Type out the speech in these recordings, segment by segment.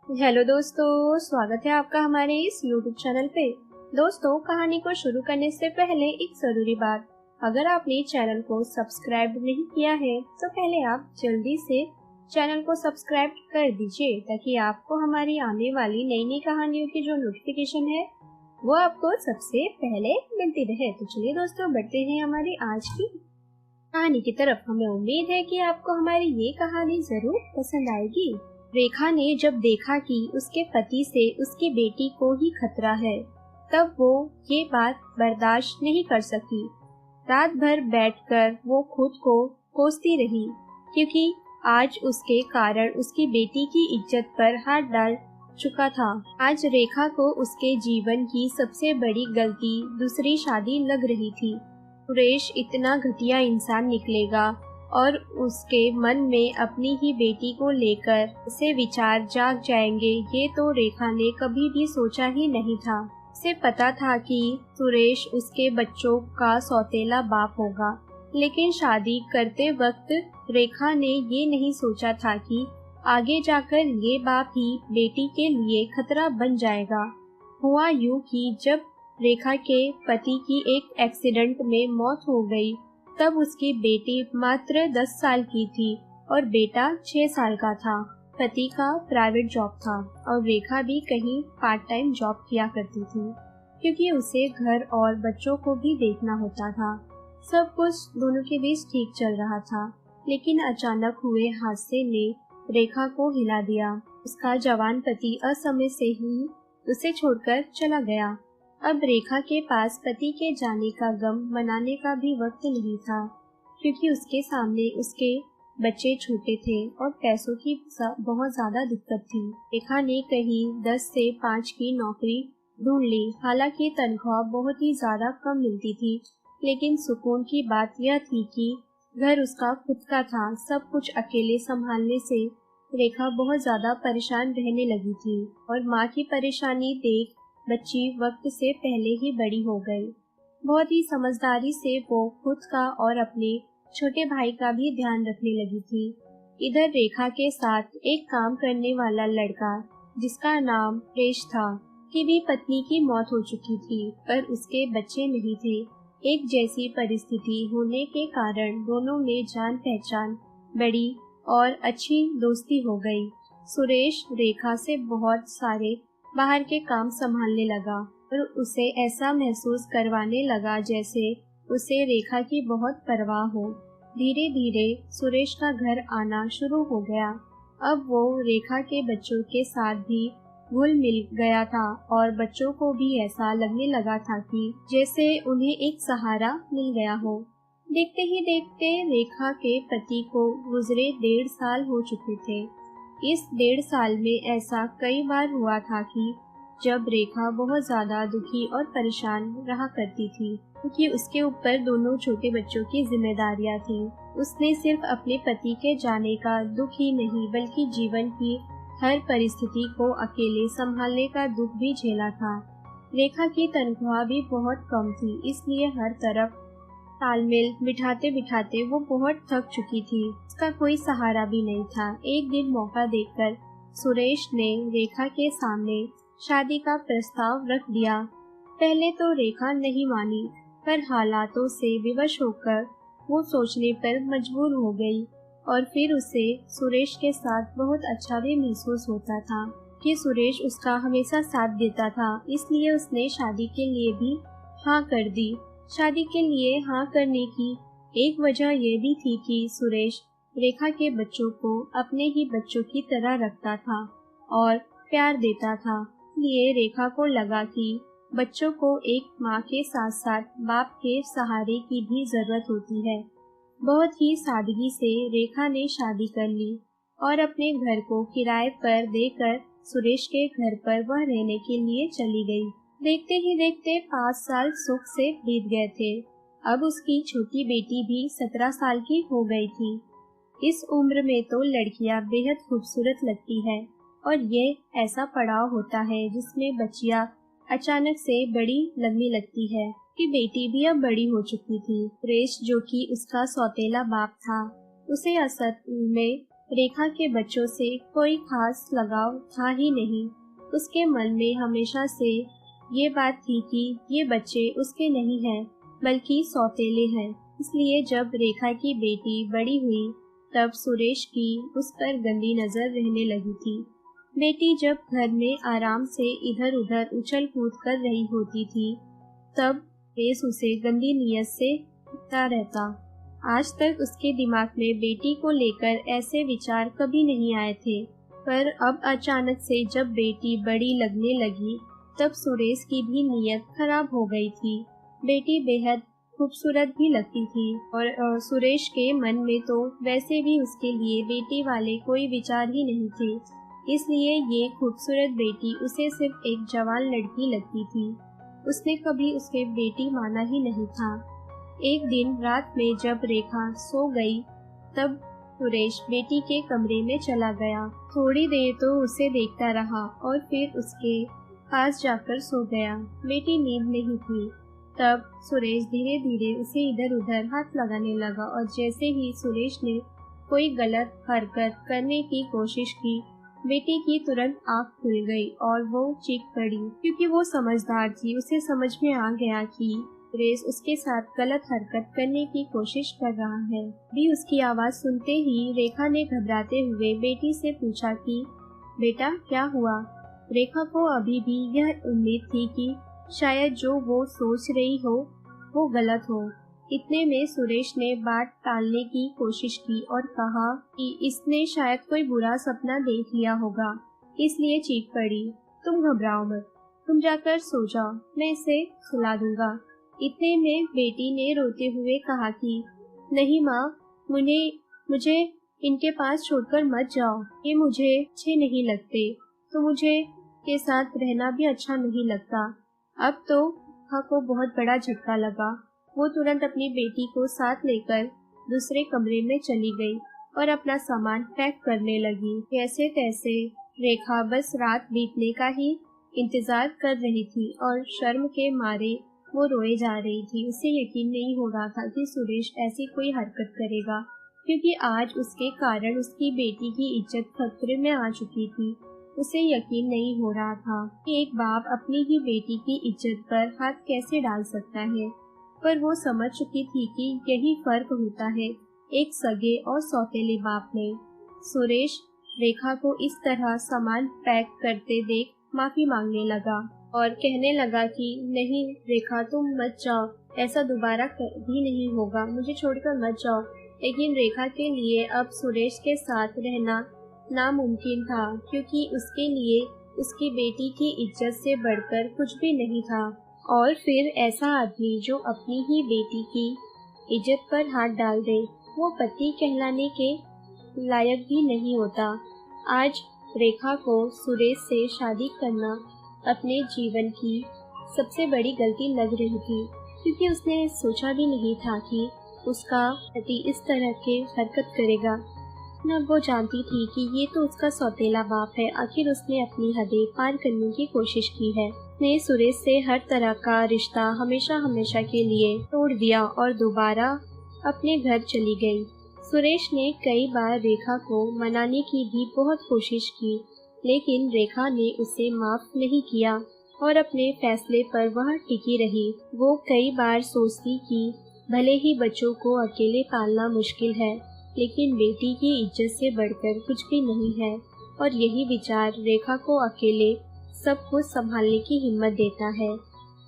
Hello दोस्तों, स्वागत है आपका हमारे इस YouTube चैनल पे। दोस्तों, कहानी को शुरू करने से पहले एक जरूरी बात, अगर आपने चैनल को सब्सक्राइब नहीं किया है तो पहले आप जल्दी से चैनल को सब्सक्राइब कर दीजिए ताकि आपको हमारी आने वाली नई नई कहानियों की जो नोटिफिकेशन है वो आपको सबसे पहले मिलती रहे। तो चलिए दोस्तों, बढ़ते हैं हमारी आज की कहानी की तरफ। हमें उम्मीद है कि आपको हमारी ये कहानी जरूर पसंद आएगी। रेखा ने जब देखा कि उसके पति से उसकी बेटी को ही खतरा है, तब वो ये बात बर्दाश्त नहीं कर सकी। रात भर बैठकर वो खुद को कोसती रही, क्योंकि आज उसके कारण उसकी बेटी की इज्जत पर हाथ डाल चुका था। आज रेखा को उसके जीवन की सबसे बड़ी गलती दूसरी शादी लग रही थी। सुरेश इतना घटिया इंसान निकलेगा और उसके मन में अपनी ही बेटी को लेकर ऐसे विचार जाग जाएंगे, ये तो रेखा ने कभी भी सोचा ही नहीं था। उसे पता था कि सुरेश उसके बच्चों का सौतेला बाप होगा, लेकिन शादी करते वक्त रेखा ने ये नहीं सोचा था कि आगे जाकर ये बाप ही बेटी के लिए खतरा बन जाएगा। हुआ यूं कि जब रेखा के पति की एक एक्सीडेंट में मौत हो गई, तब उसकी बेटी मात्र 10 साल की थी और बेटा 6 साल का था। पति का प्राइवेट जॉब था और रेखा भी कहीं पार्ट टाइम जॉब किया करती थी, क्योंकि उसे घर और बच्चों को भी देखना होता था। सब कुछ दोनों के बीच ठीक चल रहा था, लेकिन अचानक हुए हादसे ने रेखा को हिला दिया। उसका जवान पति असमय से ही उसे छोड़कर चला गया। अब रेखा के पास पति के जाने का गम मनाने का भी वक्त नहीं था, क्योंकि उसके सामने उसके बच्चे छोटे थे और पैसों की बहुत ज्यादा दिक्कत थी। रेखा ने कहीं 10 से 5 की नौकरी ढूंढ ली। हालांकि तनख्वाह बहुत ही ज्यादा कम मिलती थी, लेकिन सुकून की बात यह थी कि घर उसका खुद का था। सब कुछ अकेले संभालने से रेखा बहुत ज्यादा परेशान रहने लगी थी और माँ की परेशानी देख बच्ची वक्त से पहले ही बड़ी हो गई। बहुत ही समझदारी से वो खुद का और अपने छोटे भाई का भी ध्यान रखने लगी थी। इधर रेखा के साथ एक काम करने वाला लड़का, जिसका नाम प्रेश था, की भी पत्नी की मौत हो चुकी थी, पर उसके बच्चे नहीं थे। एक जैसी परिस्थिति होने के कारण दोनों में जान पहचान बड़ी और अच्छी दोस्ती हो गई। सुरेश रेखा से बहुत सारे बाहर के काम संभालने लगा और उसे ऐसा महसूस करवाने लगा जैसे उसे रेखा की बहुत परवाह हो। धीरे धीरे सुरेश का घर आना शुरू हो गया। अब वो रेखा के बच्चों के साथ भी घुल मिल गया था और बच्चों को भी ऐसा लगने लगा था कि जैसे उन्हें एक सहारा मिल गया हो। देखते ही देखते रेखा के पति को गुजरे 1.5 साल हो चुके थे। इस 1.5 साल में ऐसा कई बार हुआ था कि जब रेखा बहुत ज्यादा दुखी और परेशान रहा करती थी, क्योंकि उसके ऊपर दोनों छोटे बच्चों की जिम्मेदारियां थी। उसने सिर्फ अपने पति के जाने का दुख ही नहीं, बल्कि जीवन की हर परिस्थिति को अकेले संभालने का दुख भी झेला था। रेखा की तनख्वाह भी बहुत कम थी, इसलिए हर तरफ तालमेल बिठाते बिठाते वो बहुत थक चुकी थी। उसका कोई सहारा भी नहीं था। एक दिन मौका देखकर सुरेश ने रेखा के सामने शादी का प्रस्ताव रख दिया। पहले तो रेखा नहीं मानी, पर हालातों से विवश होकर वो सोचने पर मजबूर हो गई। और फिर उसे सुरेश के साथ बहुत अच्छा भी महसूस होता था कि सुरेश उसका हमेशा साथ देता था, इसलिए उसने शादी के लिए भी हाँ कर दी। शादी के लिए हाँ करने की एक वजह ये भी थी कि सुरेश रेखा के बच्चों को अपने ही बच्चों की तरह रखता था और प्यार देता था। इसलिए रेखा को लगा कि बच्चों को एक माँ के साथ साथ बाप के सहारे की भी जरूरत होती है। बहुत ही सादगी से रेखा ने शादी कर ली और अपने घर को किराए पर देकर सुरेश के घर पर वह रहने के लिए चली गई। देखते ही देखते 5 साल सुख से बीत गए थे। अब उसकी छोटी बेटी भी 17 साल की हो गई थी। इस उम्र में तो लड़कियां बेहद खूबसूरत लगती है और ये ऐसा पड़ाव होता है जिसमें बच्चियां अचानक से बड़ी लगने लगती है। कि बेटी भी अब बड़ी हो चुकी थी। सुरेश, जो कि उसका सौतेला बाप था, उसे असल में रेखा के बच्चों से कोई खास लगाव था ही नहीं। उसके मन में हमेशा से ये बात थी कि ये बच्चे उसके नहीं हैं, बल्कि सौतेले हैं। इसलिए जब रेखा की बेटी बड़ी हुई तब सुरेश की उस पर गंदी नजर रहने लगी थी। बेटी जब घर में आराम से इधर उधर उछल कूद कर रही होती थी तब सुरेश उसे गंदी नीयत से देखता रहता। आज तक उसके दिमाग में बेटी को लेकर ऐसे विचार कभी नहीं आए थे, पर अब अचानक से जब बेटी बड़ी लगने लगी तब सुरेश की भी नीयत खराब हो गई थी। बेटी बेहद खूबसूरत भी लगती थी और सुरेश के मन में तो वैसे भी उसके लिए बेटी वाले कोई विचार ही नहीं थे। इसलिए ये खूबसूरत बेटी उसे सिर्फ एक जवान लड़की लगती थी। उसने कभी उसे बेटी माना ही नहीं था। एक दिन रात में जब रेखा सो गई तब सुरेश बेटी के कमरे में चला गया। थोड़ी देर तो उसे देखता रहा और फिर उसके पास जाकर सो गया। बेटी नींद नहीं थी। तब सुरेश धीरे धीरे उसे इधर उधर हाथ लगाने लगा और जैसे ही सुरेश ने कोई गलत हरकत करने की कोशिश की, बेटी की तुरंत आंख खुल गई और वो चीख पड़ी, क्योंकि वो समझदार थी। उसे समझ में आ गया कि सुरेश उसके साथ गलत हरकत करने की कोशिश कर रहा है। भी उसकी आवाज सुनते ही रेखा ने घबराते हुए बेटी से पूछा कि बेटा क्या हुआ। रेखा को अभी भी यह उम्मीद थी कि शायद जो वो सोच रही हो वो गलत हो। इतने में सुरेश ने बात टालने की कोशिश की और कहा कि इसने शायद कोई बुरा सपना देख लिया होगा, इसलिए चीख पड़ी। तुम घबराओ मत, तुम जाकर सो जाओ, मैं इसे सुला दूंगा। इतने में बेटी ने रोते हुए कहा कि नहीं माँ, मुझे इनके पास छोड़कर मत जाओ, ये मुझे अच्छे नहीं लगते, तो मुझे के साथ रहना भी अच्छा नहीं लगता। अब तो रेखा को बहुत बड़ा झटका लगा। वो तुरंत अपनी बेटी को साथ लेकर दूसरे कमरे में चली गई और अपना सामान पैक करने लगी। कैसे तैसे रेखा बस रात बीतने का ही इंतजार कर रही थी और शर्म के मारे वो रोए जा रही थी। उसे यकीन नहीं हो रहा था कि सुरेश ऐसी कोई हरकत करेगा, क्योंकि आज उसके कारण उसकी बेटी की इज्जत खतरे में आ चुकी थी। उसे यकीन नहीं हो रहा था कि एक बाप अपनी ही बेटी की इज्जत पर हाथ कैसे डाल सकता है, पर वो समझ चुकी थी कि यही फर्क होता है एक सगे और सौतेले बाप में। सुरेश रेखा को इस तरह सामान पैक करते देख माफी मांगने लगा और कहने लगा कि नहीं रेखा, तुम मत जाओ, ऐसा दोबारा कभी नहीं होगा, मुझे छोड़कर मत जाओ। लेकिन रेखा के लिए अब सुरेश के साथ रहना नामुमकिन था, क्योंकि उसके लिए उसकी बेटी की इज्जत से बढ़कर कुछ भी नहीं था। और फिर ऐसा आदमी जो अपनी ही बेटी की इज्जत पर हाथ डाल दे, वो पति कहलाने के लायक भी नहीं होता। आज रेखा को सुरेश से शादी करना अपने जीवन की सबसे बड़ी गलती लग रही थी, क्योंकि उसने सोचा भी नहीं था कि उसका पति इस तरह के हरकत करेगा। न वो जानती थी कि ये तो उसका सौतेला बाप है। आखिर उसने अपनी हदें पार करने की कोशिश की है। उसने सुरेश से हर तरह का रिश्ता हमेशा हमेशा के लिए तोड़ दिया और दोबारा अपने घर चली गई। सुरेश ने कई बार रेखा को मनाने की भी बहुत कोशिश की, लेकिन रेखा ने उसे माफ नहीं किया और अपने फैसले पर वह टिकी रही। वो कई बार सोचती कि भले ही बच्चों को अकेले पालना मुश्किल है, लेकिन बेटी की इज्जत से बढ़कर कुछ भी नहीं है, और यही विचार रेखा को अकेले सब कुछ संभालने की हिम्मत देता है।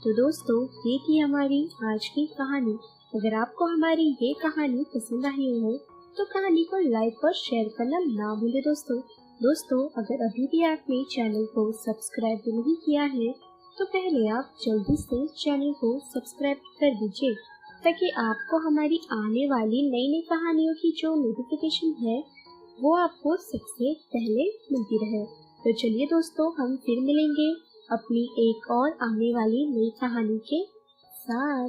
तो दोस्तों, ये थी हमारी आज की कहानी। अगर आपको हमारी ये कहानी पसंद आई हो तो कहानी को लाइक और शेयर करना ना भूले दोस्तों, अगर अभी भी आपने चैनल को सब्सक्राइब नहीं किया है तो पहले आप जल्दी से चैनल को सब्सक्राइब कर दीजिए, ताकि आपको हमारी आने वाली नई नई कहानियों की जो नोटिफिकेशन है वो आपको सबसे पहले मिलती रहे। तो चलिए दोस्तों, हम फिर मिलेंगे अपनी एक और आने वाली नई कहानी के साथ।